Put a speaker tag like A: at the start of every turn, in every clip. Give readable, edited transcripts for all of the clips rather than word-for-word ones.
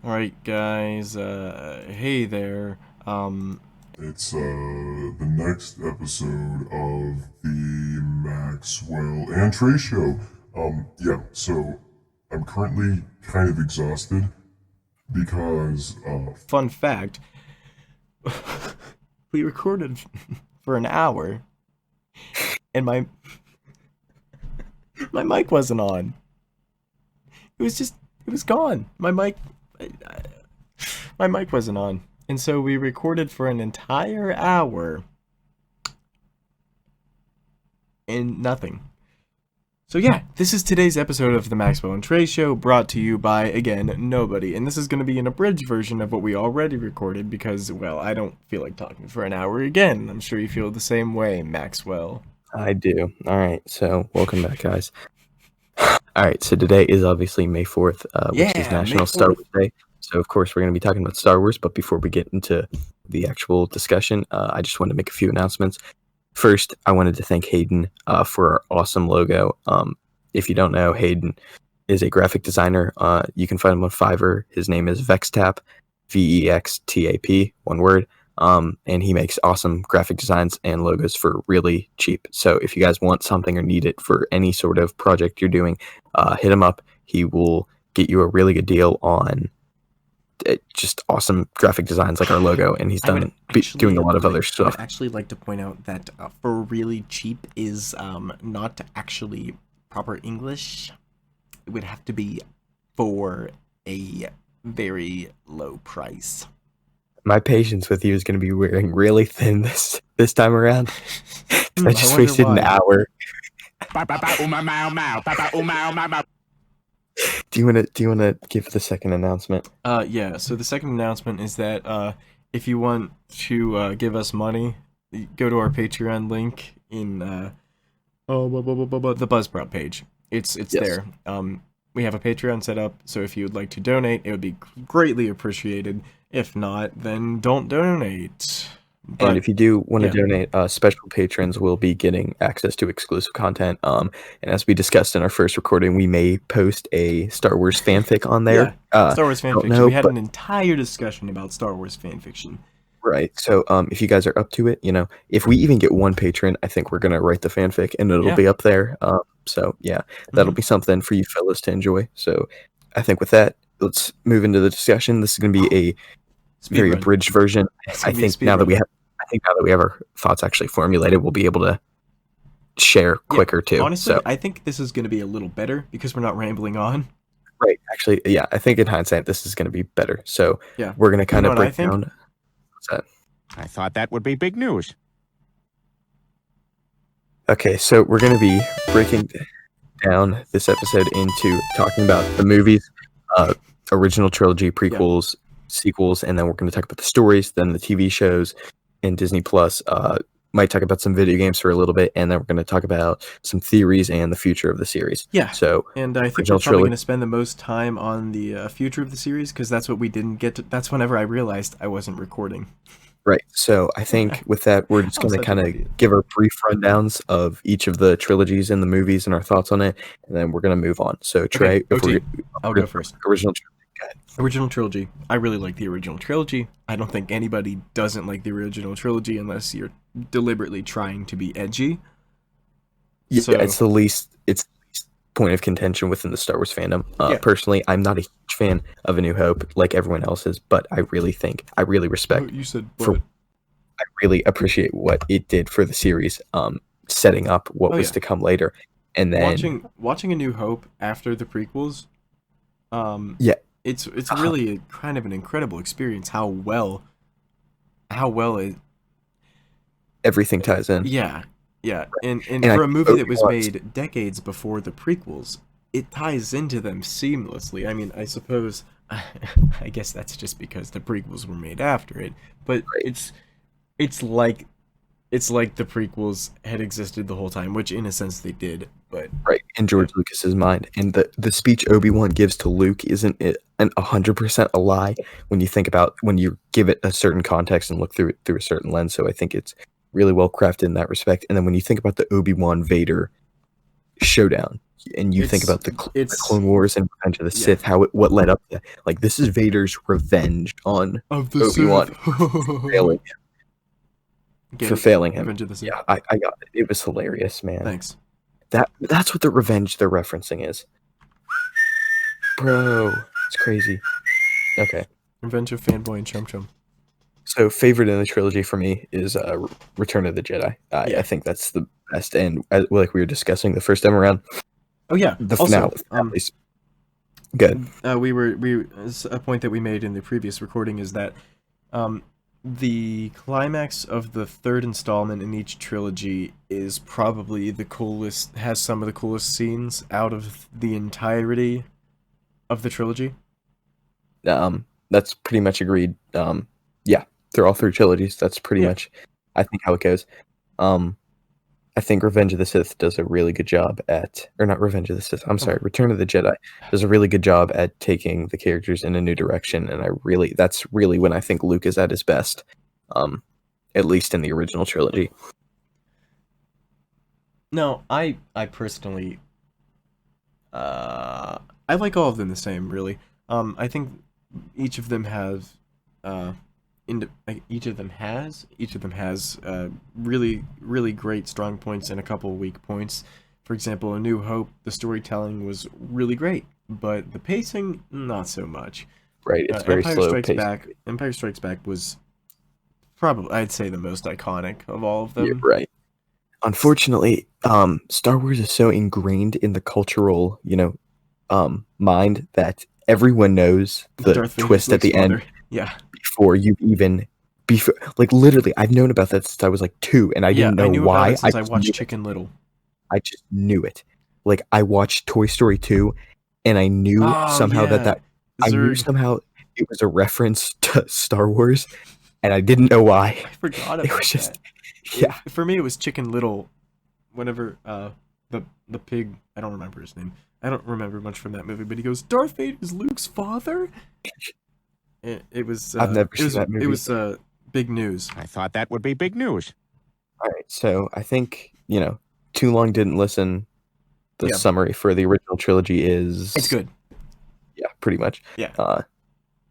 A: Alright, guys, hey there.
B: It's the next episode of the Maxwell and Traye Show. So I'm currently kind of exhausted because
A: Fun fact, we recorded for an hour, and my mic wasn't on. It was gone. My mic wasn't on. And so we recorded for an entire hour, and nothing. So yeah, this is today's episode of the Maxwell and Traye Show, brought to you by, again, nobody. And this is going to be an abridged version of what we already recorded because, well, I don't feel like talking for an hour again. I'm sure you feel the same way, Maxwell.
C: I do. All right, so welcome back, guys. All right, so today is obviously May 4th, which is National Star Wars Day. So, of course, we're going to be talking about Star Wars. But before we get into the actual discussion, I just wanted to make a few announcements. First, I wanted to thank Hayden for our awesome logo. If you don't know, Hayden is a graphic designer. You can find him on Fiverr. His name is Vextap, Vextap, one word. And he makes awesome graphic designs and logos for really cheap. So if you guys want something or need it for any sort of project you're doing, hit him up. He will get you a really good deal on just awesome graphic designs like our logo, and he's doing a lot of other stuff.
A: I would actually like to point out that for really cheap is not actually proper English. It would have to be for a very low price.
C: My patience with you is going to be wearing really thin this time around. I just wasted an hour. Do you want to give the second announcement?
A: Yeah. So the second announcement is that if you want to give us money, go to our Patreon link in the Buzzsprout page. It's yes. There. We have a Patreon set up, so if you would like to donate, it would be greatly appreciated. If not, then don't donate. But,
C: and if you do want to donate, special patrons will be getting access to exclusive content. And as we discussed in our first recording, we may post a Star Wars fanfic on there.
A: Yeah, Star Wars fanfiction. We had an entire discussion about Star Wars fanfiction.
C: Right. So if you guys are up to it, if we even get one patron, I think we're going to write the fanfic and it'll be up there. So yeah, that'll be something for you fellas to enjoy. So I think with that, let's move into the discussion. This is going to be a very abridged version. I think now that we have our thoughts actually formulated, we'll be able to share quicker too.
A: Honestly, so, I think this is going to be a little better because we're not rambling on.
C: Right. Actually, yeah, I think in hindsight, this is going to be better. So we're going to kind of break down. What's that?
D: I thought that would be big news.
C: Okay, so we're going to be breaking down this episode into talking about the movies, original trilogy, prequels, sequels, and then we're going to talk about the stories, then the TV shows, and Disney Plus. Might talk about some video games for a little bit, and then we're going to talk about some theories and the future of the series.
A: Yeah.
C: So,
A: and I think we're probably going to spend the most time on the future of the series because that's what we didn't get to. That's whenever I realized I wasn't recording.
C: Right. So I think with that, we're just going to kind of give our brief rundowns of each of the trilogies and the movies and our thoughts on it, and then we're going to move on. So Traye,
A: I'll go first.
C: Original trilogy.
A: Original trilogy. I really like the original trilogy. I don't think anybody doesn't like the original trilogy unless you're deliberately trying to be edgy.
C: Yeah, so, it's the least point of contention within the Star Wars fandom. Personally, I'm not a huge fan of A New Hope like everyone else is, but I really respect.
A: You said
C: I really appreciate what it did for the series, setting up what was to come later, and then
A: watching A New Hope after the prequels. It's really kind of an incredible experience. How well
C: everything ties in.
A: Yeah. And for a movie that was made decades before the prequels, it ties into them seamlessly. I mean, I suppose, I guess that's just because the prequels were made after it, but it's like the prequels had existed the whole time, which in a sense they did, but
C: in George Lucas's mind, and the speech Obi-Wan gives to Luke isn't it 100% a lie when you think about when you give it a certain context and look through it through a certain lens. So I think it's really well crafted in that respect. And then when you think about the Obi-Wan Vader showdown, and you think about the Clone Wars and Revenge of the Sith, what led up to that. Like, this is Vader's revenge on Obi-Wan for failing him.
A: Revenge of the Sith.
C: Yeah, I got it. It was hilarious, man.
A: Thanks.
C: That's what the revenge they're referencing is. Bro, it's crazy. Okay.
A: Revenge of Fanboy and Chum Chum.
C: So, favorite in the trilogy for me is Return of the Jedi. I think that's the best, and like we were discussing the first time around.
A: Oh yeah.
C: The finale. Good.
A: A point that we made in the previous recording is that the climax of the third installment in each trilogy is probably the coolest, has some of the coolest scenes out of the entirety of the trilogy.
C: That's pretty much agreed. Yeah, through all three trilogies, that's pretty much, I think, how it goes. I think Revenge of the Sith does a really good job Return of the Jedi does a really good job at taking the characters in a new direction, and that's really when I think Luke is at his best, at least in the original trilogy.
A: No, I personally, I like all of them the same, really. I think each of them has really, really great strong points and a couple weak points. For example, A New Hope, the storytelling was really great, but the pacing, not so much.
C: Right, it's very slow paced.
A: Empire Strikes Back was probably, I'd say, the most iconic of all of them.
C: You're right. Unfortunately, Star Wars is so ingrained in the cultural, mind that everyone knows the twist at the end.
A: Yeah.
C: Like, literally, I've known about that since I was like 2, and I didn't know why.
A: I watched Chicken Little.
C: I just knew it. Like, I watched Toy Story 2, and I knew somehow I knew somehow it was a reference to Star Wars, and I didn't know why.
A: I forgot about
C: it. Was just
A: that. For me, it was Chicken Little. Whenever the pig, I don't remember his name. I don't remember much from that movie, but he goes, "Darth Vader is Luke's father." It was.
C: I've never seen that movie.
A: It was big news.
D: I thought that would be big news.
C: All right, so I think Too Long Didn't Listen. The summary for the original trilogy is
A: it's good.
C: Yeah, pretty much.
A: Yeah.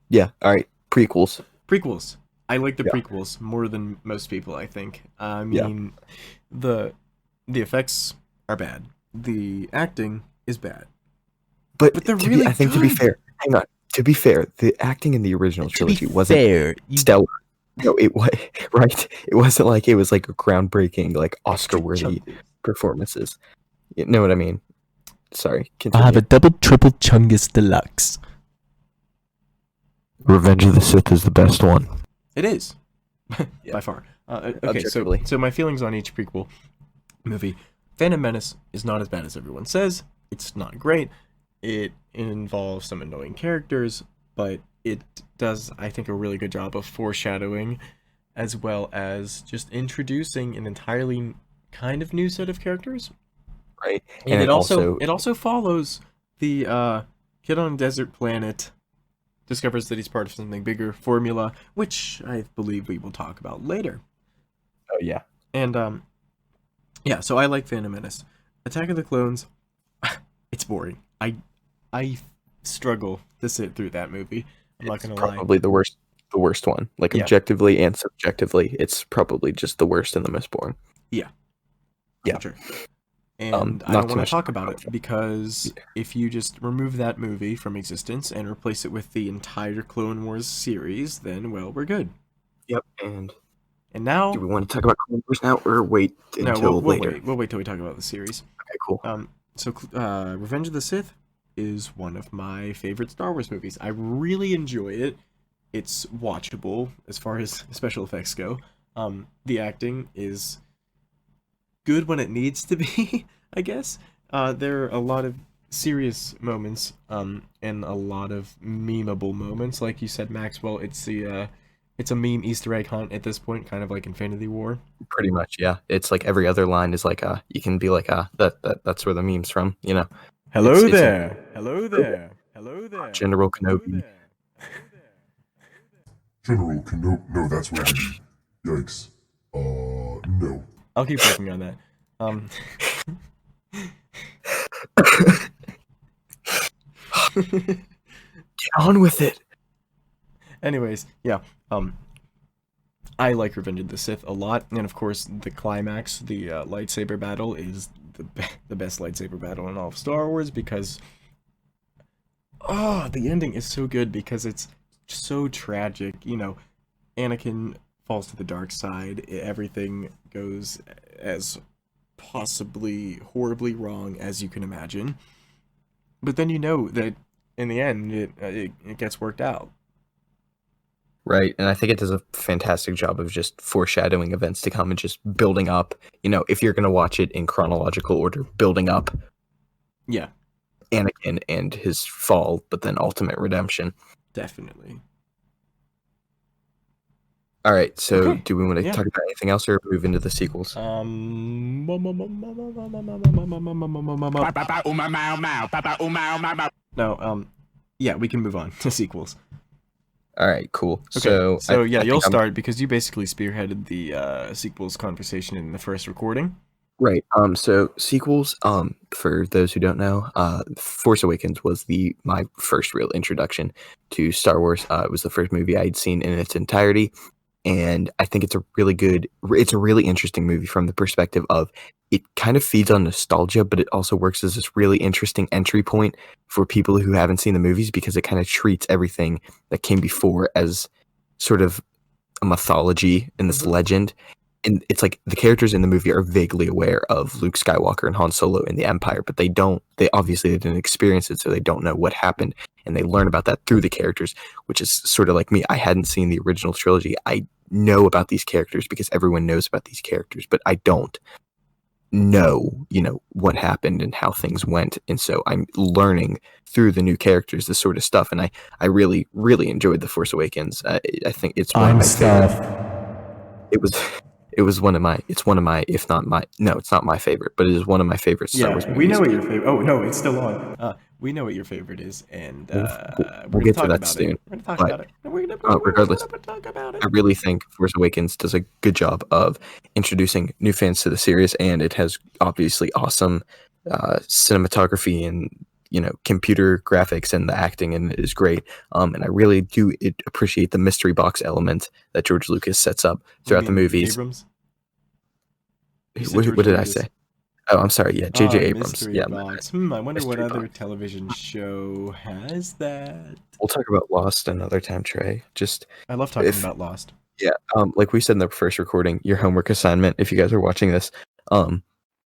C: Yeah. All right. Prequels.
A: I like the prequels more than most people, I think. I mean, the effects are bad. The acting is bad.
C: But
A: they're really good.
C: I think, to be fair, hang on. To be fair, the acting in the original trilogy wasn't stellar. No, it was right. It wasn't like it was like a groundbreaking, like Oscar-worthy performances. You know what I mean? Sorry. Continue.
E: I have a double triple Chungus deluxe.
C: Revenge of the Sith is the best one.
A: It is, by far. Okay, so my feelings on each prequel movie. Phantom Menace is not as bad as everyone says. It's not great. It involves some annoying characters, but it does, I think, a really good job of foreshadowing, as well as just introducing an entirely kind of new set of characters.
C: Right,
A: and it also follows the kid on a desert planet discovers that he's part of something bigger formula, which I believe we will talk about later.
C: Oh yeah,
A: and so I like Phantom Menace. Attack of the Clones, it's boring. I struggle to sit through that movie. I'm not gonna lie.
C: Probably the worst one. Like objectively and subjectively, it's probably just the worst and the most boring.
A: Yeah. Sure. And I don't want to talk about it because if you just remove that movie from existence and replace it with the entire Clone Wars series, then we're good.
C: Yep. And
A: now,
C: do we want to talk about Clone Wars now, or wait until later?
A: We'll wait till we talk about the series.
C: Okay, cool.
A: So Revenge of the Sith is one of my favorite Star Wars movies. I really enjoy it. It's watchable as far as special effects go. The acting is good when it needs to be, I guess. There are a lot of serious moments and a lot of memeable moments. Like you said, Maxwell, it's a meme Easter egg hunt at this point, kind of like Infinity War.
C: Pretty much, yeah. It's like every other line is like you can be like that's where the meme's from,
A: Hello there. Hello there. Hello there.
C: General Kenobi.
B: General Kenobi. No, that's Randy. Yikes. No.
A: I'll keep working on that.
C: Get on with it.
A: Anyways, yeah. I like Revenge of the Sith a lot, and of course, the climax, the lightsaber battle, is the best lightsaber battle in all of Star Wars because, the ending is so good because it's so tragic. You know, Anakin falls to the dark side. Everything goes as possibly horribly wrong as you can imagine, but then you know that in the end, it gets worked out.
C: Right, and I think it does a fantastic job of just foreshadowing events to come and just building up, you know, if you're going to watch it in chronological order, building up
A: Yeah,
C: Anakin and his fall, but then ultimate redemption.
A: definitely.
C: All right, so
A: Okay,
C: do we want to
A: yeah.
C: talk about anything else or move into the sequels?
A: No, yeah, we can move on to sequels.
C: All right, cool.
A: Okay, so yeah,
C: I
A: you'll
C: think I'm-
A: start because you basically spearheaded the sequels conversation in the first recording.
C: Right. So sequels, for those who don't know, Force Awakens was my first real introduction to Star Wars. It was the first movie I'd seen in its entirety, and I think it's a really interesting movie from the perspective of it kind of feeds on nostalgia, but it also works as this really interesting entry point for people who haven't seen the movies because it kind of treats everything that came before as sort of a mythology and this legend. And it's like the characters in the movie are vaguely aware of Luke Skywalker and Han Solo in the Empire, but they obviously didn't experience it, so they don't know what happened. And they learn about that through the characters, which is sort of like me. I hadn't seen the original trilogy. I know about these characters because everyone knows about these characters, but I don't know, what happened and how things went. And so I'm learning through the new characters, this sort of stuff. And I really, really enjoyed The Force Awakens. I think it's one of my favorite. It's one of my, if not my, no, it's not my favorite, but it is one of my favorite Star Wars movies.
A: We know what your favorite. Oh no, it's still on. We know what your favorite is, and
C: we'll get to that soon.
A: We're gonna talk about it.
C: Regardless,
A: we're gonna talk about it.
C: I really think Force Awakens does a good job of introducing new fans to the series, and it has obviously awesome cinematography and computer graphics, and the acting, and it is great. And I really do appreciate the mystery box element that George Lucas sets up throughout the movies.
A: Abrams?
C: What did I say? Oh, I'm sorry. Yeah, J.J. Abrams.
A: Mystery
C: Yeah,
A: box. I wonder
C: Mystery
A: what other
C: box.
A: television show has that.
C: We'll talk about Lost another time, Trey.
A: I love talking about Lost.
C: Yeah, like we said in the first recording, your homework assignment, if you guys are watching this,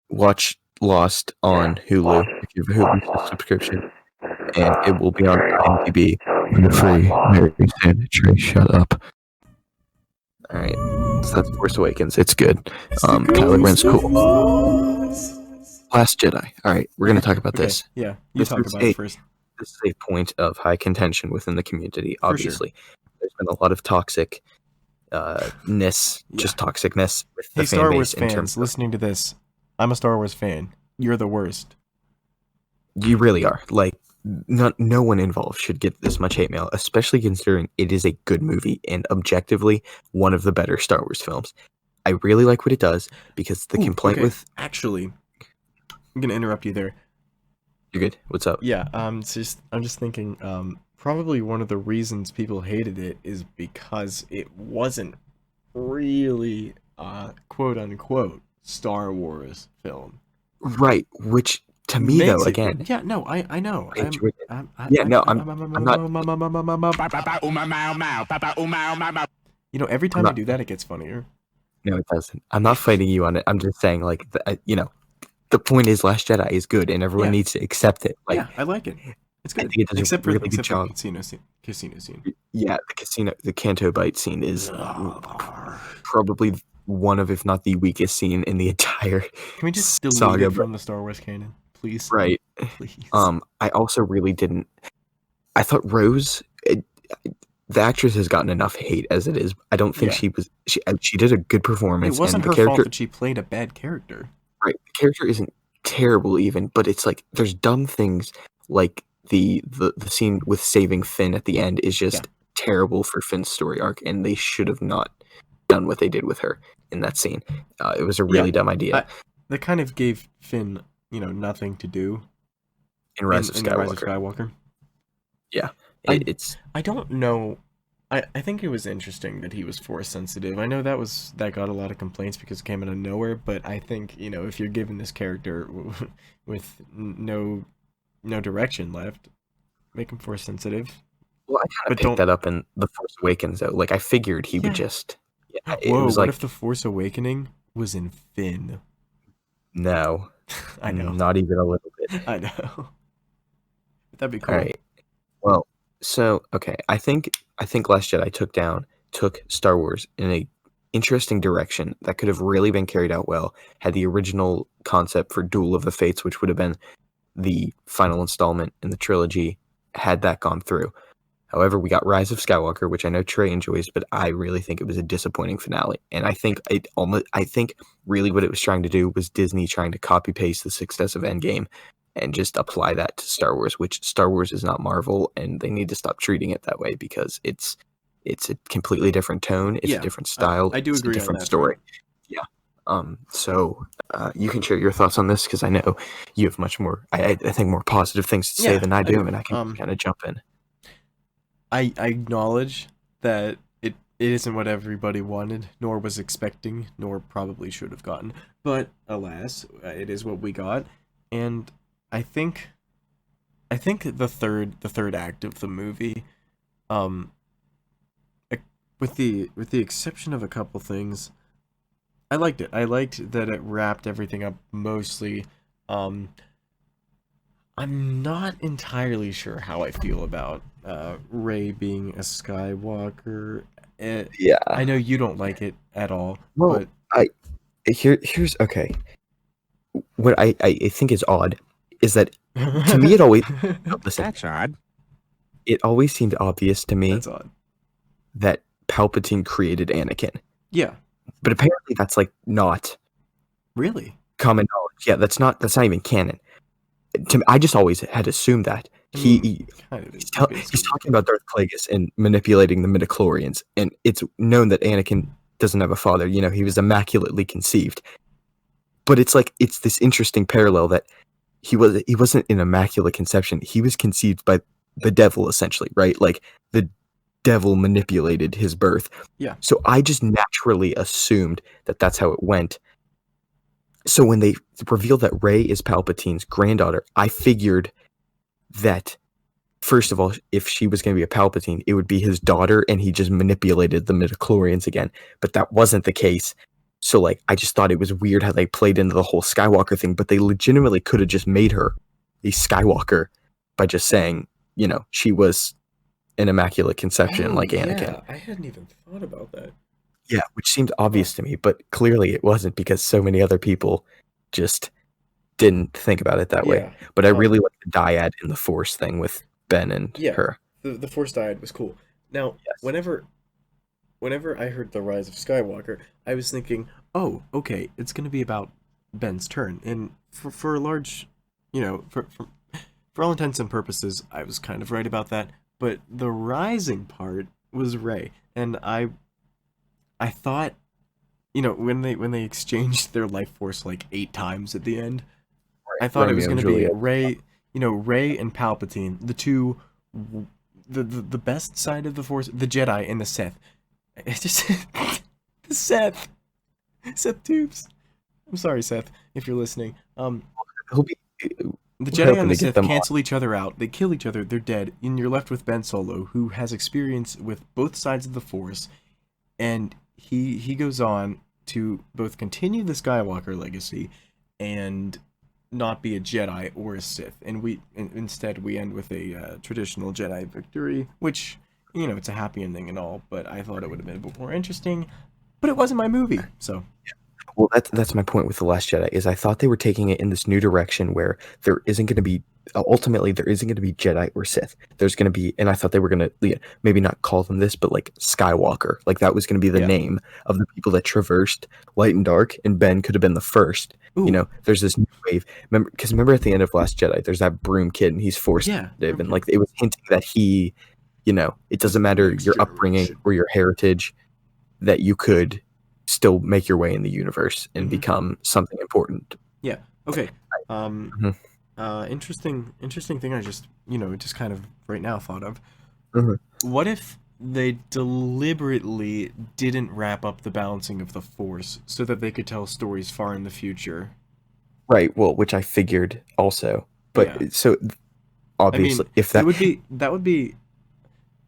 C: watch Lost on Hulu if you have a Hulu subscription, and it will be on IMDb for free very soon. Trey, shut up. All right, so that's Force Awakens. It's good. Kylo Ren's cool. Last Jedi. All right, we're gonna talk about this.
A: Yeah, you talk about it first.
C: This is a point of high contention within the community. Obviously, there's been a lot of toxicness, just toxicness with the fan
A: Star Wars
C: base in
A: fans
C: terms of,
A: listening to this. I'm a Star Wars fan. You're the worst.
C: you really are. Like, no one involved should get this much hate mail, especially considering it is a good movie and objectively one of the better Star Wars films. I really like what it does because the complaint with...
A: Actually, I'm going to interrupt you there.
C: You're good? What's up?
A: Yeah, I'm just thinking, probably one of the reasons people hated it is because it wasn't really quote-unquote Star Wars film.
C: Right, which... To me, though, again...
A: Yeah, no, I know.
C: I'm not...
A: Every time you do that, it gets funnier.
C: No, it doesn't. I'm not fighting you on it. I'm just saying, like, the point is Last Jedi is good, and everyone needs to accept it. Like,
A: yeah, I like it. It's good.
C: I think it does a really good job.
A: Casino scene.
C: Yeah, the Canto Bite scene is probably one of, if not the weakest scene in the entire
A: Can we just delete
C: saga
A: it from the Star Wars canon, please?
C: Right.
A: Please.
C: I also really didn't. I thought Rose, the actress has gotten enough hate as it is. I don't think she did a good performance.
A: It wasn't
C: and
A: her fault that she played a bad character.
C: Right, the character isn't terrible even, but it's like there's dumb things like the scene with saving Finn at the end is just terrible for Finn's story arc, and they should have not done what they did with her in that scene. It was a really dumb idea.
A: That kind of gave Finn, nothing to do
C: in Rise of
A: in the Rise of
C: Skywalker.
A: Skywalker.
C: Yeah,
A: I don't know. I think it was interesting that he was force sensitive. I know that got a lot of complaints because it came out of nowhere, but I think, if you're given this character with no direction left, make him force sensitive.
C: Well, I kind of picked that up in The Force Awakens, though. Like, I figured he would just... Yeah,
A: Whoa, what if The Force Awakening was in Finn?
C: No.
A: I know.
C: Not even a little bit.
A: I know. That'd be cool.
C: All right. Well, so, okay. I think Last Jedi took Star Wars in a interesting direction that could have really been carried out well had the original concept for Duel of the Fates, which would have been the final installment in the trilogy, had that gone through. However, we got Rise of Skywalker, which I know Trey enjoys, but I really think it was a disappointing finale. And I think really what it was trying to do was Disney trying to copy paste the success of Endgame and just apply that to Star Wars, which Star Wars is not Marvel, and they need to stop treating it that way because it's a completely different tone, it's a different style,
A: I do agree,
C: it's a different
A: on that
C: story. Yeah. So you can share your thoughts on this because I know you have much more, I think, more positive things to say than I do, and I can kind of jump in.
A: I acknowledge that it isn't what everybody wanted, nor was expecting, nor probably should have gotten. But alas, it is what we got, and I think the third act of the movie, with the exception of a couple things, I liked it. I liked that it wrapped everything up mostly. I'm not entirely sure how I feel about Rey being a Skywalker.
C: Yeah,
A: I know you don't like it at all.
C: Well,
A: but
C: here's okay. What I think is odd is that to me it always listen.
D: That's odd.
C: It always seemed obvious to me
A: That's odd.
C: that Palpatine created Anakin.
A: Yeah,
C: but apparently that's like not
A: really
C: common knowledge. Yeah, that's not even canon. To me, I just always had assumed that he's talking about Darth Plagueis and manipulating the midichlorians, and it's known that Anakin doesn't have a father. He was immaculately conceived. But it's this interesting parallel that he wasn't an immaculate conception. He was conceived by the devil, essentially, right? Like the devil manipulated his birth.
A: Yeah.
C: So I just naturally assumed that that's how it went. So when they revealed that Rey is Palpatine's granddaughter, I figured that, first of all, if she was going to be a Palpatine, it would be his daughter, and he just manipulated the midichlorians again. But that wasn't the case. So, I just thought it was weird how they played into the whole Skywalker thing, but they legitimately could have just made her a Skywalker by just saying, she was an immaculate conception like Anakin.
A: Yeah, I hadn't even thought about that.
C: Yeah, which seemed obvious to me, but clearly it wasn't because so many other people just didn't think about it that way. But I really like the dyad in the Force thing with Ben and her.
A: The Force dyad was cool. Now, whenever I heard The Rise of Skywalker, I was thinking, oh, okay, it's going to be about Ben's turn. And for a large, for all intents and purposes, I was kind of right about that. But the rising part was Rey. And I thought, when they exchanged their life force 8 times at the end, I thought it was going to be Rey, Rey and Palpatine, the two, the best side of the Force, the Jedi and the Sith. It's just the Seth tubes. I'm sorry, Seth, if you're listening. The Jedi and the Sith cancel each other out. They kill each other. They're dead, and you're left with Ben Solo, who has experience with both sides of the Force, and he goes on to both continue the Skywalker legacy and not be a Jedi or a Sith. And instead we end with a traditional Jedi victory, which, it's a happy ending and all, but I thought it would have been a bit more interesting. But it wasn't my movie, so.
C: Well, that's my point with The Last Jedi, is I thought they were taking it in this new direction where there isn't going to be, ultimately, there isn't going to be Jedi or Sith. There's going to be, and I thought they were going to maybe not call them this, but Skywalker. That was going to be the name of the people that traversed light and dark, and Ben could have been the first. Ooh. There's this new wave. Remember at the end of Last Jedi, there's that broom kid, and he's force sensitive, and it was hinting that he, it doesn't matter your upbringing or your heritage, that you could still make your way in the universe and become something important.
A: Yeah. Okay.
C: Mhm.
A: Interesting thing I just kind of right now thought of.
C: Mhm.
A: What if they deliberately didn't wrap up the balancing of the Force so that they could tell stories far in the future?
C: Right. Well, which I figured also,
A: Yeah.
C: but so
A: I mean,
C: obviously, if that
A: that would be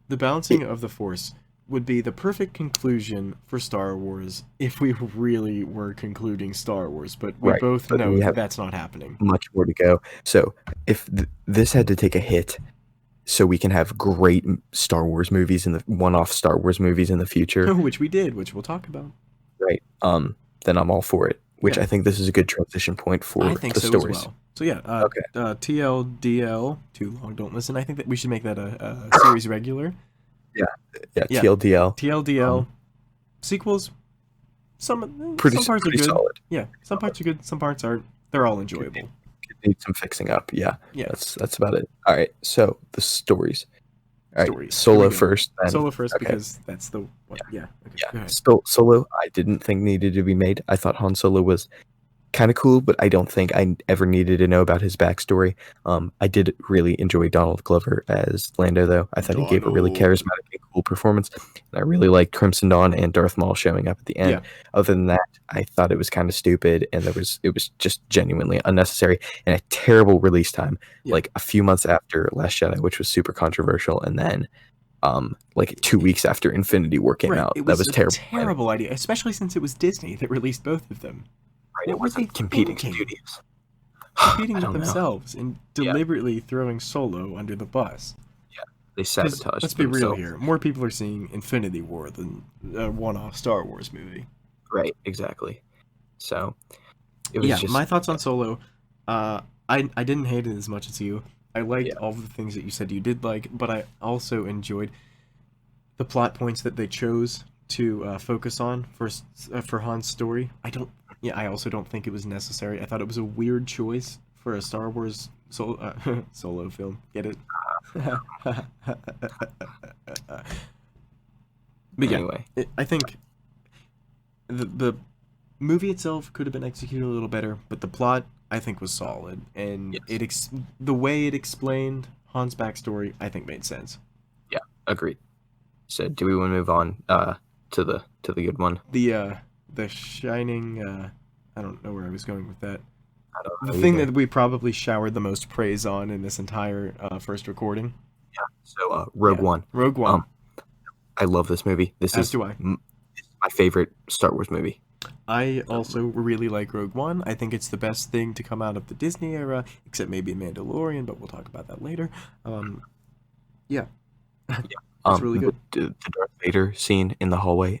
A: the balancing of the Force would be the perfect conclusion for Star Wars if we really were concluding Star Wars, but we
C: right,
A: both
C: but
A: know
C: we
A: that
C: have
A: that's not happening.
C: much more to go. So if this had to take a hit, so we can have great Star Wars movies in the one-off Star Wars movies in the future,
A: Which we did, which we'll talk about.
C: right? Then I'm all for it. Which
A: Yeah.
C: I think this is a good transition point
A: I
C: for
A: think
C: the
A: so as
C: stories.
A: well. So yeah,
C: Okay.
A: TLDL, too long, don't listen. I think that we should make that a series regular.
C: Yeah.
A: Yeah.
C: TLDL.
A: TLDL sequels. Some
C: Pretty
A: parts are
C: pretty
A: good.
C: solid.
A: Yeah, some parts are good. Some parts aren't. They're all enjoyable.
C: Could need some fixing up. Yeah.
A: Yeah.
C: That's about it. All right. So the stories. All right.
A: Stories. Here
C: Solo
A: we go.
C: first. Then.
A: Solo first
C: Okay.
A: because that's the one. Yeah. Okay. Go
C: Yeah.
A: ahead.
C: Solo. I didn't think needed to be made. I thought Han Solo was kind of cool, but I don't think I ever needed to know about his backstory. I did really enjoy Donald Glover as Lando, though. I thought he gave a really
A: Donald.
C: charismatic and cool performance. And I really liked Crimson Dawn and Darth Maul showing up at the end.
A: Yeah.
C: Other than that, I thought it was kind of stupid, and it was just genuinely unnecessary and a terrible release time.
A: Yeah.
C: Like a few months after Last Jedi, which was super controversial, and then like 2 weeks after Infinity War came out.
A: It
C: That was
A: a
C: terrible.
A: terrible idea, especially since it was Disney that released both of them.
C: Right,
A: What
C: it
A: were
C: wasn't
A: they
C: competing
A: thinking?
C: studios.
A: Competing
C: I
A: with
C: don't know.
A: themselves and deliberately throwing Solo under the bus.
C: They
A: 'Cause
C: sabotaged.
A: let's be real
C: themselves.
A: here. More people are seeing Infinity War than a one-off Star Wars movie.
C: Right, exactly. So it was just
A: my thoughts on Solo. I didn't hate it as much as you. I liked all of the things that you said you did like, but I also enjoyed the plot points that they chose to focus on for Han's story. I also don't think it was necessary. I thought it was a weird choice for a Star Wars solo film. Get it? But
C: anyway.
A: I think the movie itself could have been executed a little better, but the plot I think was solid, and the way it explained Han's backstory I think made sense.
C: Yeah, agreed. So do we want to move on to the good one?
A: The shining. I don't know where I was going with that.
C: I don't
A: The
C: know
A: thing
C: either.
A: that we probably showered the most praise on in this entire first recording.
C: So Rogue One.
A: Rogue One.
C: I love this movie. This
A: As
C: is
A: do I.
C: My favorite Star Wars movie.
A: I also really like Rogue One. I think it's the best thing to come out of the Disney era, except maybe Mandalorian, but we'll talk about that later. Yeah. It's really good.
C: The Darth Vader scene in the hallway.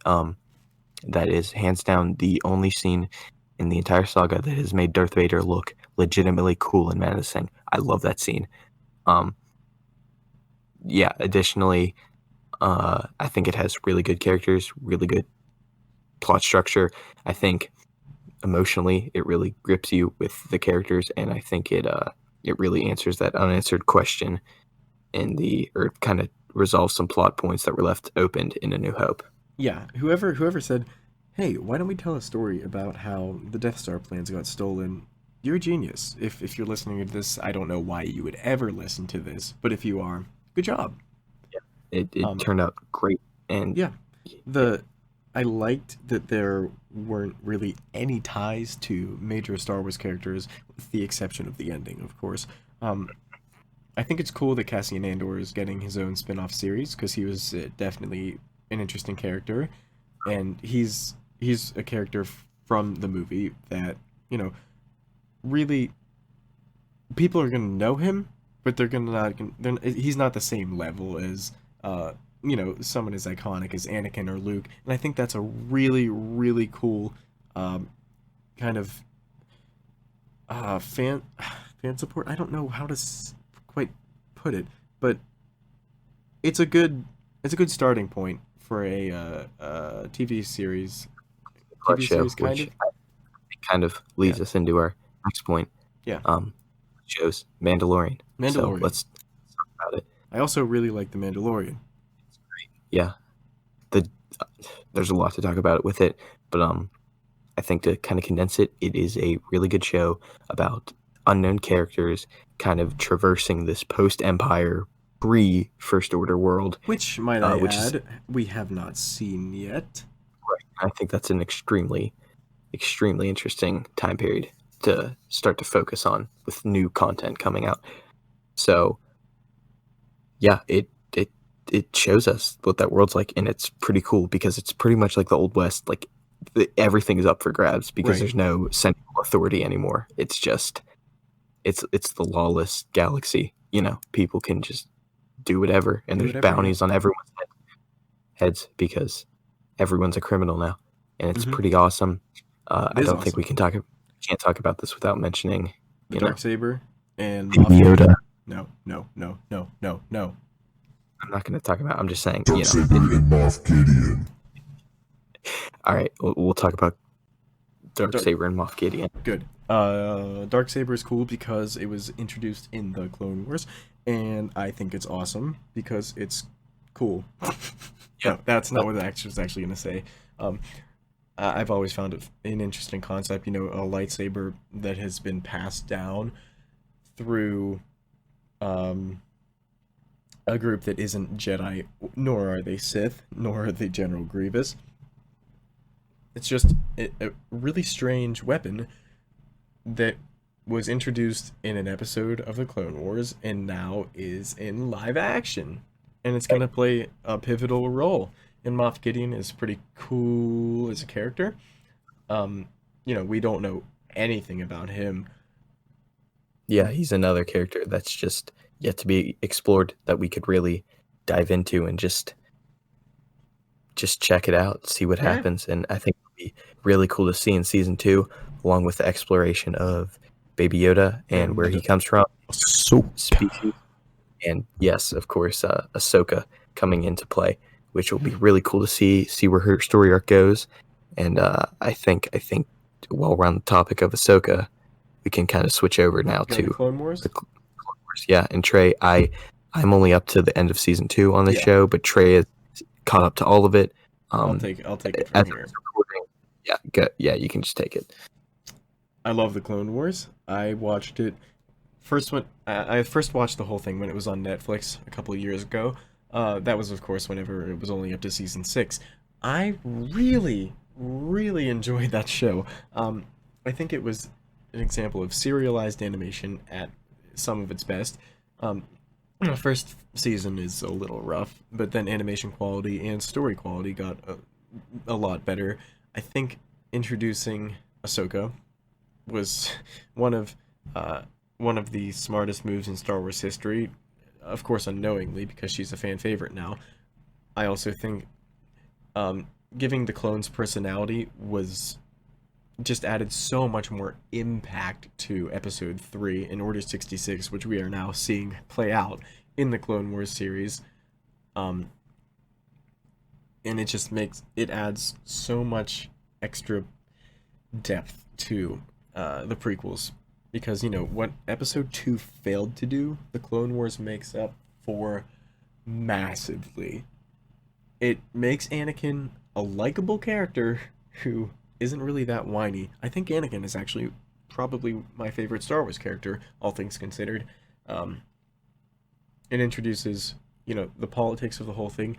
C: That is hands down the only scene in the entire saga that has made Darth Vader look legitimately cool and menacing. I love that scene. Yeah. Additionally, I think it has really good characters, really good plot structure. I think emotionally it really grips you with the characters, and I think it really answers that unanswered question or kind of resolves some plot points that were left open in A New Hope.
A: Yeah, whoever said, "Hey, why don't we tell a story about how the Death Star plans got stolen?" You're a genius. If you're listening to this, I don't know why you would ever listen to this, but if you are, good job.
C: It turned out great, and
A: Yeah, I liked that there weren't really any ties to major Star Wars characters, with the exception of the ending, of course. I think it's cool that Cassian Andor is getting his own spin-off series because he was definitely an interesting character, and he's a character from the movie that really people are gonna know him, but he's not the same level as someone as iconic as Anakin or Luke, and I think that's a really, really cool kind of fan support. I don't know how to quite put it, but it's a good starting point for a TV series.
C: TV series kind of leads us into our next point.
A: Yeah.
C: Shows Mandalorian. So
A: Mandalorian.
C: let's talk about it.
A: I also really like The Mandalorian.
C: Yeah. There's a lot to talk about with it, but I think to kind of condense it, it is a really good show about unknown characters kind of traversing this post-Empire, pre-First Order world.
A: Which, might I add, we have not seen yet.
C: Right. I think that's an extremely interesting time period to start to focus on with new content coming out. So, yeah, it shows us what that world's like, and it's pretty cool because it's pretty much like the Old West. Like, everything is up for grabs because there's no central authority anymore. It's just, it's the lawless galaxy. You know, people can just do whatever, and there's bounties on everyone's heads because everyone's a criminal now, and it's pretty awesome. I don't think we can't talk about this without mentioning
A: the Darksaber and
E: Yoda.
A: No.
C: I'm not going to talk about. I'm just saying.
B: Darksaber and Moff Gideon.
C: All right, we'll talk about Darksaber and Moff Gideon.
A: Good. Darksaber is cool because it was introduced in the Clone Wars, and I think it's awesome because it's cool. Yeah, that's not what I was actually going to say. I've always found it an interesting concept. You know, a lightsaber that has been passed down through a group that isn't Jedi, nor are they Sith, nor are they General Grievous. It's just a really strange weapon that was introduced in an episode of the Clone Wars and now is in live action. And it's going to play a pivotal role. And Moff Gideon is pretty cool as a character. You know, we don't know anything about him.
C: Yeah, he's another character that's just yet to be explored that we could really dive into and just check it out, see what happens. And I think it'll be really cool to see in season 2, along with the exploration of Baby Yoda and where he comes from, species, and yes, of course, Ahsoka coming into play, which will be really cool to see where her story arc goes. And I think while we're on the topic of Ahsoka, we can kind of switch over now to
A: Clone Wars.
C: The Clone Wars. Yeah, and Trey, I'm only up to the end of season 2 on the show, but Trey is caught up to all of it.
A: I'll take it from here.
C: Yeah, you can just take it.
A: I love the Clone Wars. I watched it I first watched the whole thing when it was on Netflix a couple of years ago. That was, of course, whenever it was only up to season 6. I really, really enjoyed that show. I think it was an example of serialized animation at some of its best. The first season is a little rough, but then animation quality and story quality got a lot better. I think introducing Ahsoka was one of the smartest moves in Star Wars history, of course unknowingly, because she's a fan favorite now. I also think giving the clones personality was just added so much more impact to Episode 3 in Order 66, which we are now seeing play out in the Clone Wars series. And it just adds so much extra depth to the prequels. Because, you know, what Episode 2 failed to do, the Clone Wars makes up for massively. It makes Anakin a likable character who isn't really that whiny. I think Anakin is actually probably my favorite Star Wars character, all things considered. It introduces, you know, the politics of the whole thing.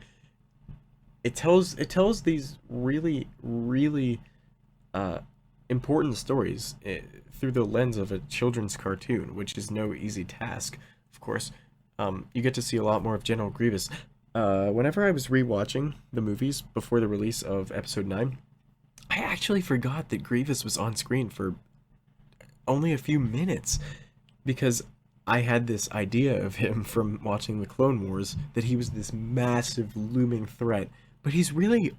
A: It tells these really, really important stories through the lens of a children's cartoon, which is no easy task, of course. You get to see a lot more of General Grievous. Whenever I was rewatching the movies before the release of Episode 9, I actually forgot that Grievous was on screen for only a few minutes, because I had this idea of him from watching the Clone Wars, that he was this massive looming threat, but he's really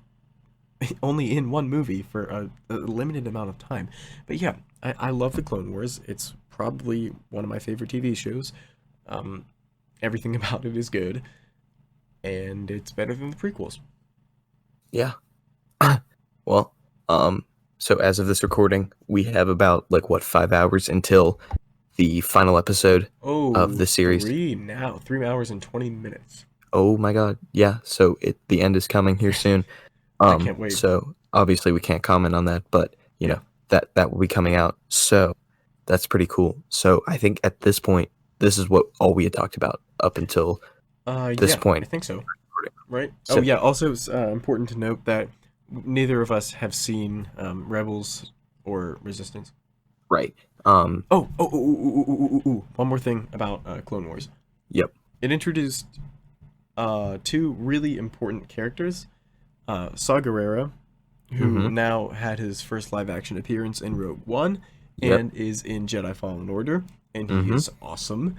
A: only in one movie for a limited amount of time. But yeah, I love the Clone Wars. It's probably one of my favorite TV shows. Everything about it is good, and it's better than the prequels.
C: Yeah. Well, so as of this recording, we have about 5 hours until the final episode of the series.
A: 3 hours and 20 minutes.
C: Oh my god, yeah. So the end is coming here soon.
A: I can't wait.
C: So obviously we can't comment on that, but you know, that will be coming out. So that's pretty cool. So I think at this point, this is what all we had talked about up until this point.
A: I think so. Right. So, oh yeah. Also, it's important to note that neither of us have seen Rebels or Resistance.
C: Right.
A: One more thing about Clone Wars.
C: Yep.
A: It introduced two really important characters. Saw Gerrera, who now had his first live-action appearance in Rogue One, and is in Jedi Fallen Order, and he is awesome.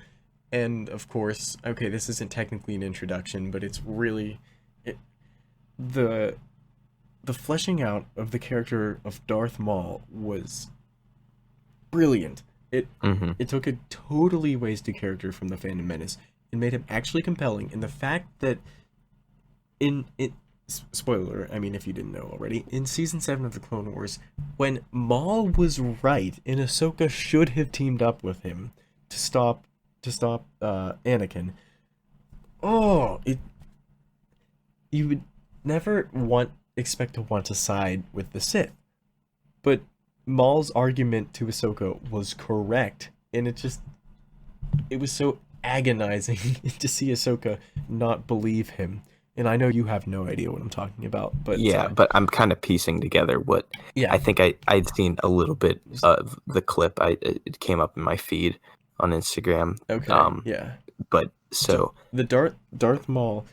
A: And of course, okay, this isn't technically an introduction, but it's really the fleshing out of the character of Darth Maul was brilliant. It took a totally wasted character from the Phantom Menace and made him actually compelling. And the fact that spoiler, I mean, if you didn't know already, in Season 7 of the Clone Wars, when Maul was right and Ahsoka should have teamed up with him to stop Anakin, you would never expect to want to side with the Sith. But Maul's argument to Ahsoka was correct, and it was so agonizing to see Ahsoka not believe him. And I know you have no idea what I'm talking about, but
C: but I'm kind of piecing together what I think I'd seen a little bit of the clip. It came up in my feed on Instagram.
A: Okay.
C: But so
A: the Darth Maul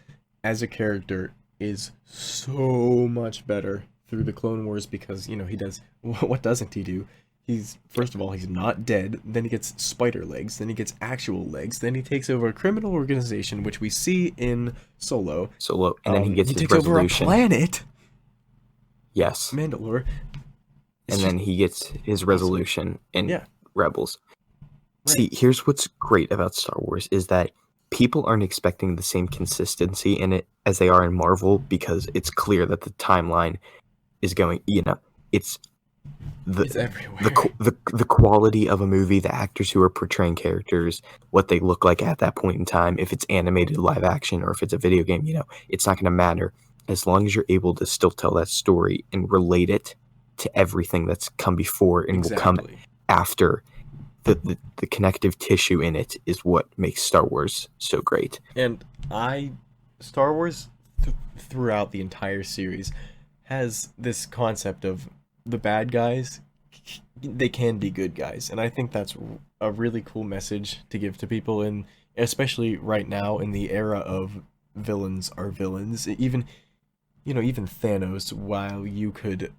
A: as a character is so much better through the Clone Wars because he does what doesn't he do? First of all, he's not dead, then he gets spider legs, then he gets actual legs, then he takes over a criminal organization, which we see in Solo,
C: and then he gets his
A: takes
C: resolution.
A: Over a planet.
C: Yes.
A: Mandalore.
C: And then he gets his resolution in Rebels.
A: Right.
C: See, here's what's great about Star Wars is that people aren't expecting the same consistency in it as they are in Marvel because it's clear that the timeline is going, it's
A: everywhere.
C: The quality of a movie, the actors who are portraying characters, what they look like at that point in time, if it's animated live action or if it's a video game, it's not going to matter as long as you're able to still tell that story and relate it to everything that's come before and will come after. The connective tissue in it is what makes Star Wars so great.
A: And Star Wars throughout the entire series has this concept of the bad guys, they can be good guys, and I think that's a really cool message to give to people, and especially right now in the era of villains are villains. Even Thanos, while you could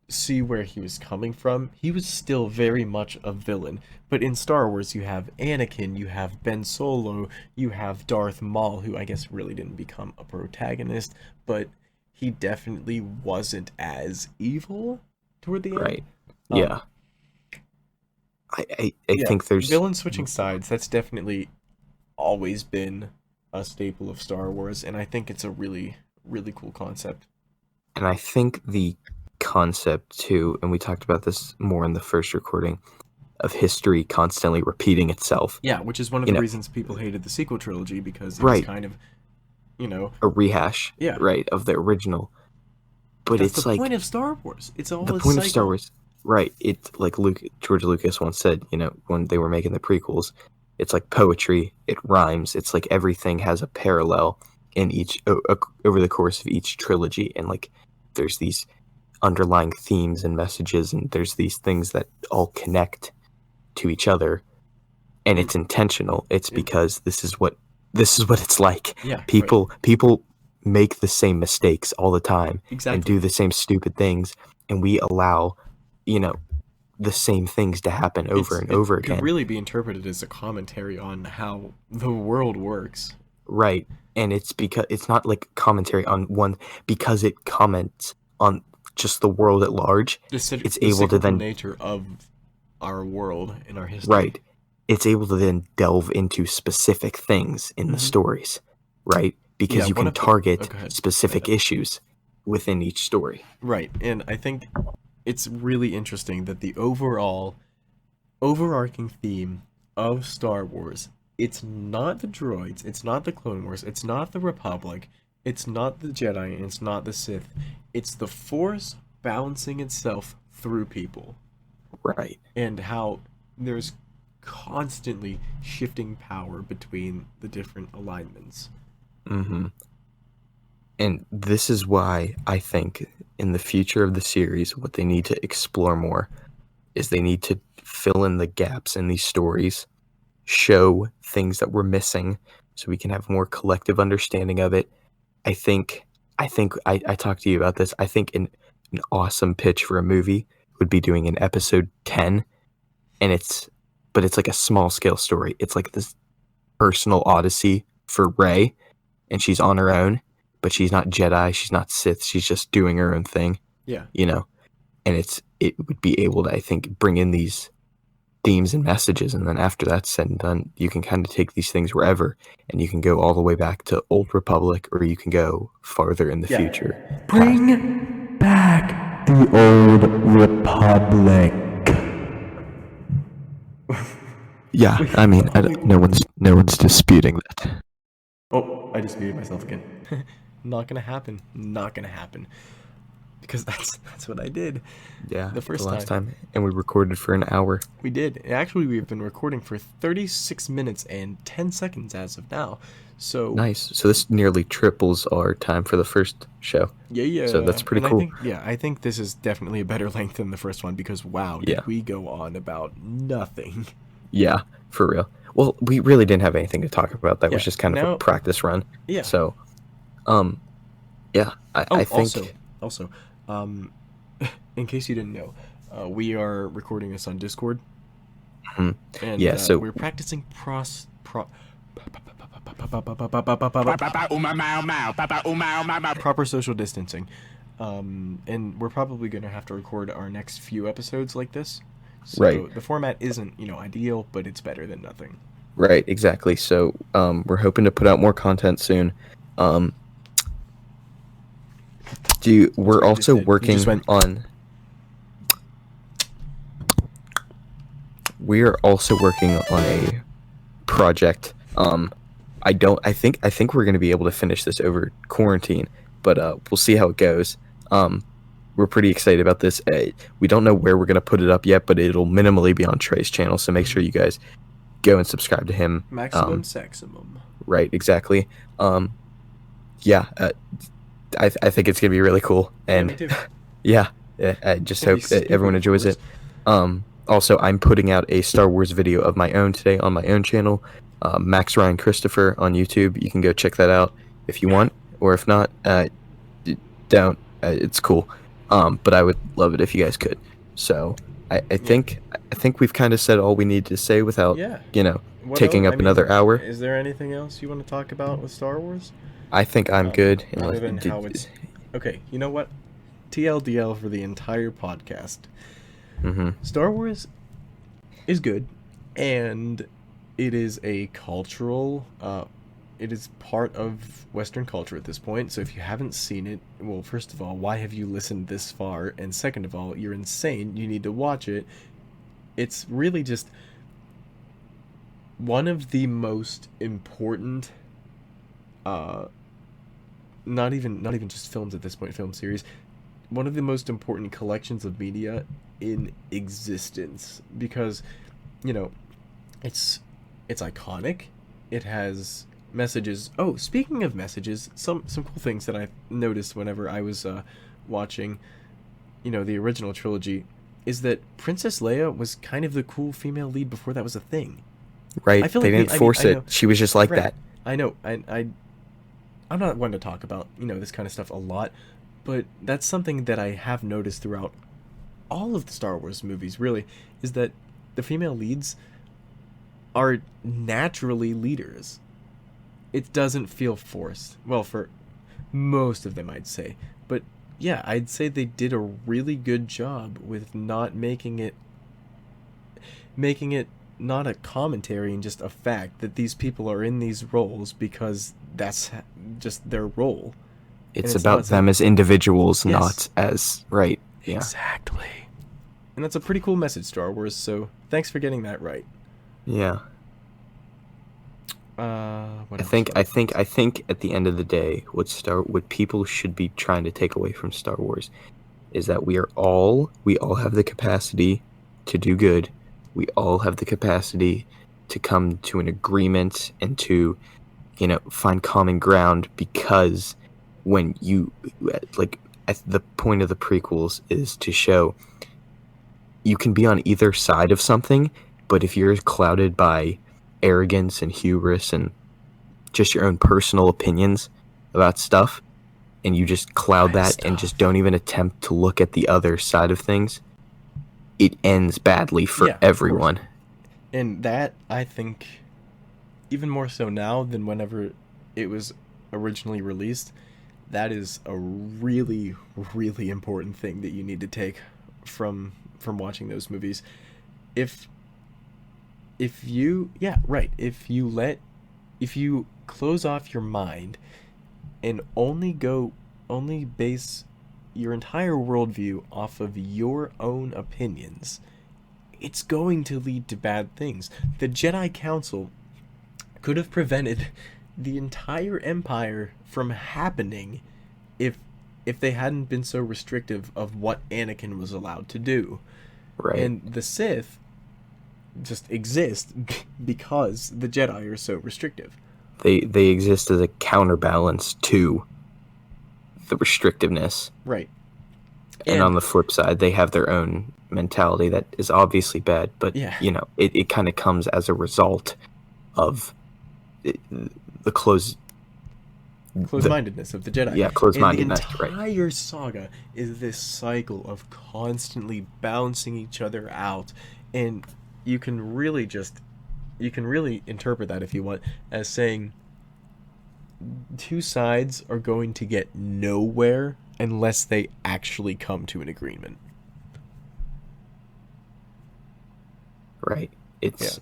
A: see where he was coming from, he was still very much a villain. But in Star Wars, you have Anakin, you have Ben Solo, you have Darth Maul, who I guess really didn't become a protagonist, but he definitely wasn't as evil toward the end.
C: Right. Yeah. I think there's
A: villain switching sides. That's definitely always been a staple of Star Wars, and I think it's a really, really cool concept.
C: And I think the concept too, and we talked about this more in the first recording, of history constantly repeating itself.
A: Yeah, which is one of the reasons people hated the sequel trilogy, because it was kind of,
C: a rehash, right, of the original. But
A: that's
C: it's
A: the point of Star Wars. It's all
C: the point of Star Wars, right? It's like George Lucas once said, when they were making the prequels, it's like poetry. It rhymes. It's like everything has a parallel in each over the course of each trilogy, and like there's these underlying themes and messages, and there's these things that all connect to each other, and it's intentional. It's because this is what it's like.
A: Yeah,
C: people make the same mistakes all the time and do the same stupid things, and we allow the same things to happen over and over again.
A: It could really be interpreted as a commentary on how the world works,
C: right? And it's because it's not like commentary on one, because it comments on just the world at large. It's able to then
A: nature of our world and our history,
C: right? It's able to then delve into specific things in the stories, right? Because you can target specific issues within each story.
A: Right, and I think it's really interesting that the overarching theme of Star Wars, it's not the droids, it's not the Clone Wars, it's not the Republic, it's not the Jedi, and it's not the Sith. It's the Force balancing itself through people.
C: Right.
A: And how there's constantly shifting power between the different alignments.
C: Mm-hmm. And this is why I think in the future of the series, what they need to explore more is they need to fill in the gaps in these stories, show things that we're missing so we can have more collective understanding of it. I think I talked to you about this. I think an awesome pitch for a movie would be doing an episode 10, and it's like a small scale story. It's like this personal odyssey for Rey, and she's on her own, but she's not Jedi, she's not Sith, she's just doing her own thing.
A: Yeah.
C: And it would be able to, I think, bring in these themes and messages, and then after that's said and done, you can kind of take these things wherever, and you can go all the way back to Old Republic, or you can go farther in the future.
E: Bring back the old Republic.
C: Yeah, I mean, no one's disputing that.
A: Oh, I just muted myself again. Not gonna happen. Not gonna happen. Because that's what I did.
C: Yeah,
A: the first
C: last time. And we recorded for an hour.
A: We did. Actually, we've been recording for 36 minutes and 10 seconds as of now. So
C: nice. So this nearly triples our time for the first show.
A: Yeah.
C: So that's pretty cool.
A: I think this is definitely a better length than the first one because wow, did we go on about nothing.
C: Yeah, for real. Well, we really didn't have anything to talk about. That was just kind of a practice run.
A: Yeah.
C: So, yeah, I think.
A: Also, in case you didn't know, we are recording this on Discord.
C: Mm-hmm.
A: And
C: so
A: we're practicing proper social distancing. And we're probably going to have to record our next few episodes like this. So
C: right.
A: The format isn't, ideal, but it's better than nothing.
C: Right, exactly. So we're hoping to put out more content soon. We're also working on... We're also working on a project. I think we're going to be able to finish this over quarantine, but we'll see how it goes. We're pretty excited about this. We don't know where we're going to put it up yet, but it'll minimally be on Traye's channel, so make sure you guys go and subscribe to him.
A: Maximum Seximum.
C: Right, exactly. I think it's going to be really cool. And
A: me too.
C: Yeah, I just hope that everyone enjoys it. Also, I'm putting out a Star Wars video of my own today on my own channel, Max Ryan Christopher on YouTube. You can go check that out if you want, or if not, don't. It's cool. But I would love it if you guys could. So I think we've kind of said all we need to say without taking up another hour.
A: Is there anything else you want to talk about with Star Wars?
C: I think I'm good.
A: Other than how it's okay. You know what? TLDL for the entire podcast.
C: Mm-hmm.
A: Star Wars is good, and it is a cultural. It is part of Western culture at this point. So if you haven't seen it, well, first of all, why have you listened this far? And second of all, you're insane. You need to watch it. It's really just one of the most important. Not even just films at this point, film series. One of the most important collections of media in existence because, it's iconic. It has messages. Oh, speaking of messages, some cool things that I noticed whenever I was watching, the original trilogy, is that Princess Leia was kind of the cool female lead before that was a thing.
C: Right. I feel they didn't force it. She was just like that.
A: I know. I'm not one to talk about, this kind of stuff a lot, but that's something that I have noticed throughout all of the Star Wars movies, really, is that the female leads are naturally leaders. It doesn't feel forced. Well, for most of them, I'd say. But yeah, I'd say they did a really good job with not making it not a commentary and just a fact that these people are in these roles because that's just their role.
C: It's about them as individuals,
A: yes.
C: Not as right. Yeah.
A: Exactly. And that's a pretty cool message, Star Wars, so thanks for getting that right.
C: Yeah.
A: I
C: think at the end of the day, what people should be trying to take away from Star Wars is that we all have the capacity to do good. We all have the capacity to come to an agreement and to, find common ground, because when you, like, the point of the prequels is to show you can be on either side of something, but if you're clouded by arrogance and hubris and just your own personal opinions about stuff, and you just cloud that and just don't even attempt to look at the other side of things, it ends badly for everyone.
A: And that, I think, even more so now than whenever it was originally released, that is a really, really important thing that you need to take from watching those movies. If you close off your mind and only base your entire worldview off of your own opinions, it's going to lead to bad things. The Jedi Council could have prevented the entire Empire from happening if they hadn't been so restrictive of what Anakin was allowed to do.
C: Right.
A: And the Sith just exist because the Jedi are so restrictive.
C: They exist as a counterbalance to the restrictiveness.
A: Right.
C: And on the flip side, they have their own mentality that is obviously bad, but it kind of comes closed-mindedness
A: of the Jedi.
C: Yeah, closed-mindedness, right.
A: The entire saga is this cycle of constantly balancing each other out, and you can really interpret that, if you want, as saying two sides are going to get nowhere unless they actually come to an agreement.
C: Right. It's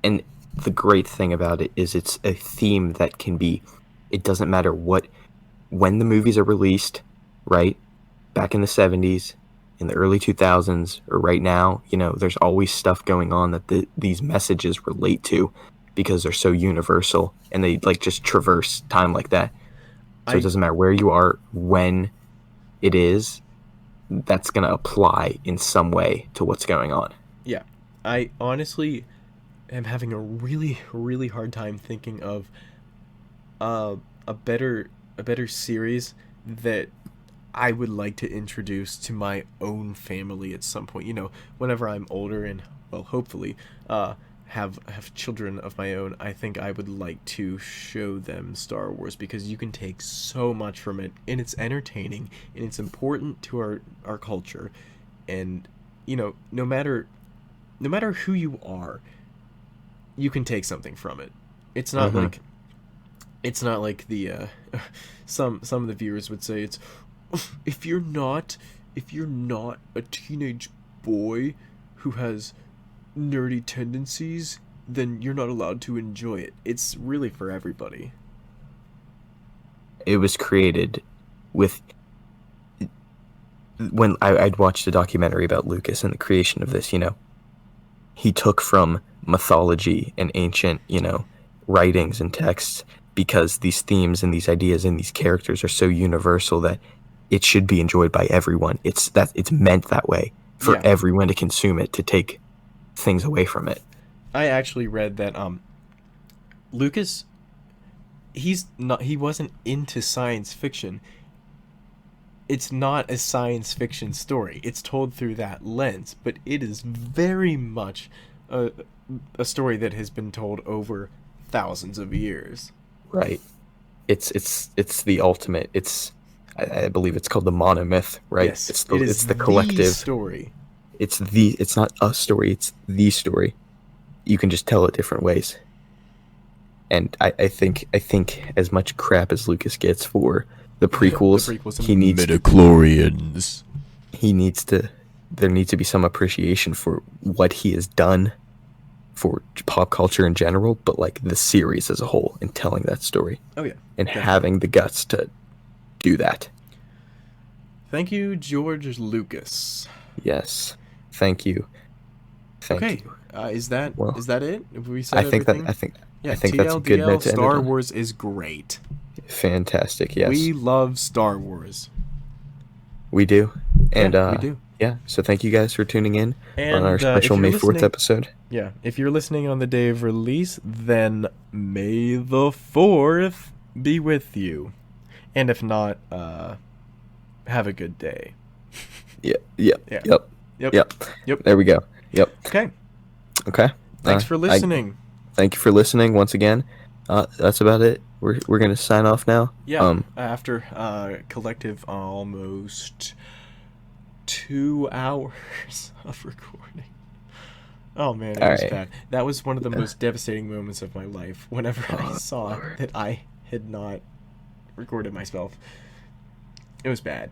C: and the great thing about it is it's a theme that can be, it doesn't matter when the movies are released, right? Back in the 70s, in the early 2000s, or right now, there's always stuff going on that these messages relate to, because they're so universal and they just traverse time like that. So it doesn't matter where you are, when it is, that's going to apply in some way to what's going on.
A: Yeah. I honestly am having a really, really hard time thinking of a better series that I would like to introduce to my own family at some point. Whenever I'm older and, well, hopefully, have children of my own, I think I would like to show them Star Wars, because you can take so much from it, and it's entertaining, and it's important to our culture, and no matter who you are, you can take something from it. It's not like the some of the viewers would say, it's if you're not a teenage boy who has nerdy tendencies, then you're not allowed to enjoy it. It's really for everybody.
C: It was created with, when I'd watched a documentary about Lucas and the creation of this, he took from mythology and ancient, writings and texts, because these themes and these ideas and these characters are so universal that it should be enjoyed by everyone. It's meant that way for everyone to consume it, to take things away from it.
A: I actually read that Lucas, he wasn't into science fiction. It's not a science fiction story. It's told through that lens, but it is very much a story that has been told over thousands of years.
C: Right. It's the ultimate. I believe it's called the monomyth, right?
A: Yes,
C: it's the collective
A: story.
C: It's not a story, it's the story. You can just tell it different ways. And I think as much crap as Lucas gets for the prequels, he needs
A: midichlorians.
C: There needs to be some appreciation for what he has done for pop culture in general, but the series as a whole, and telling that story.
A: Oh yeah.
C: And having the guts to do that.
A: Thank you, George Lucas.
C: Yes. Thank you.
A: Thank you. Is that it? Have we said
C: everything? I think that's a good note to end
A: Star
C: on.
A: Wars is great.
C: Fantastic, yes.
A: We love Star Wars.
C: We do. And
A: we do.
C: Yeah, so thank you guys for tuning in
A: And,
C: on our special May 4th episode.
A: Yeah, if you're listening on the day of release, then May the 4th be with you. And if not, have a good day.
C: Yep. There we go. Yep.
A: Okay. Thanks for listening.
C: Thank you for listening once again. That's about it. We're gonna sign off now.
A: Yeah. After collective almost 2 hours of recording. Oh man, it was bad. That was one of the most devastating moments of my life. Whenever I saw that I had not recorded myself, it was bad.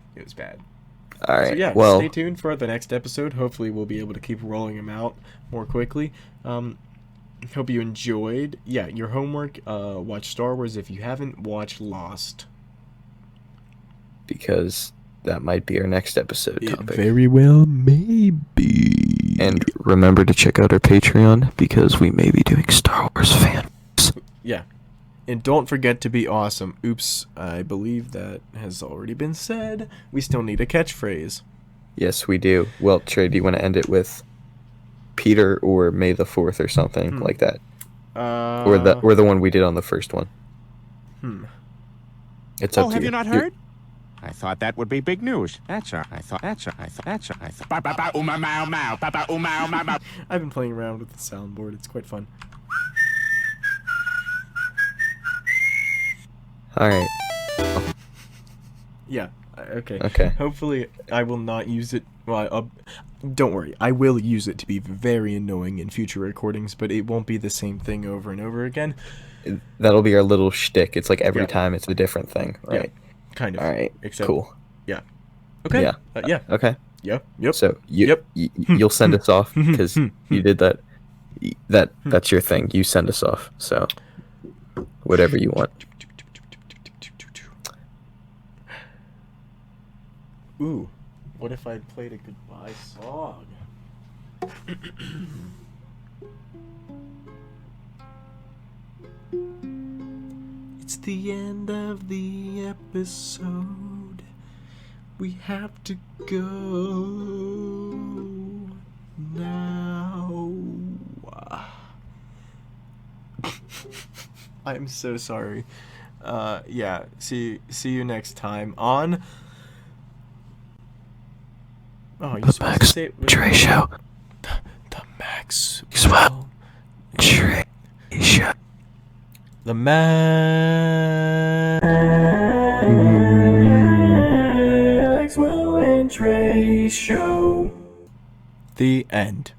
C: All right.
A: So yeah,
C: well,
A: stay tuned for the next episode. Hopefully, we'll be able to keep rolling them out more quickly. Hope you enjoyed. Yeah, your homework. Watch Star Wars if you haven't watched Lost,
C: because that might be our next episode topic.
E: Very well, maybe.
C: And remember to check out our Patreon because we may be doing Star Wars fan.
A: Yeah. And don't forget to be awesome. Oops, I believe that has already been said. We still need a catchphrase.
C: Yes, we do. Well, Trey, do you want to end it with Peter or May the 4th or something like that? Or the one we did on the first one. It's up to you.
D: Have you not heard? I thought that would be big news. I've
A: been playing around with the soundboard. It's quite fun.
C: All right.
A: Yeah. Okay.
C: Okay.
A: Hopefully, I will not use it. Well, don't worry. I will use it to be very annoying in future recordings, but it won't be the same thing over and over again.
C: That'll be our little shtick. It's like every time it's a different thing, right?
A: Yeah, kind of.
C: All right.
A: Except,
C: cool.
A: Yeah. Okay.
C: Yeah.
A: Yeah.
C: Okay.
A: Yep.
C: So you'll send us off because you did that. That's your thing. You send us off. So whatever you want.
A: Ooh, what if I played a goodbye song? It's the end of the episode. We have to go now. I'm so sorry. Yeah, see you next time on... Oh, you're supposed to say it with
E: Traye Show.
A: The Maxwell
E: Traye Show.
A: The Maxwell and Traye Show. The end.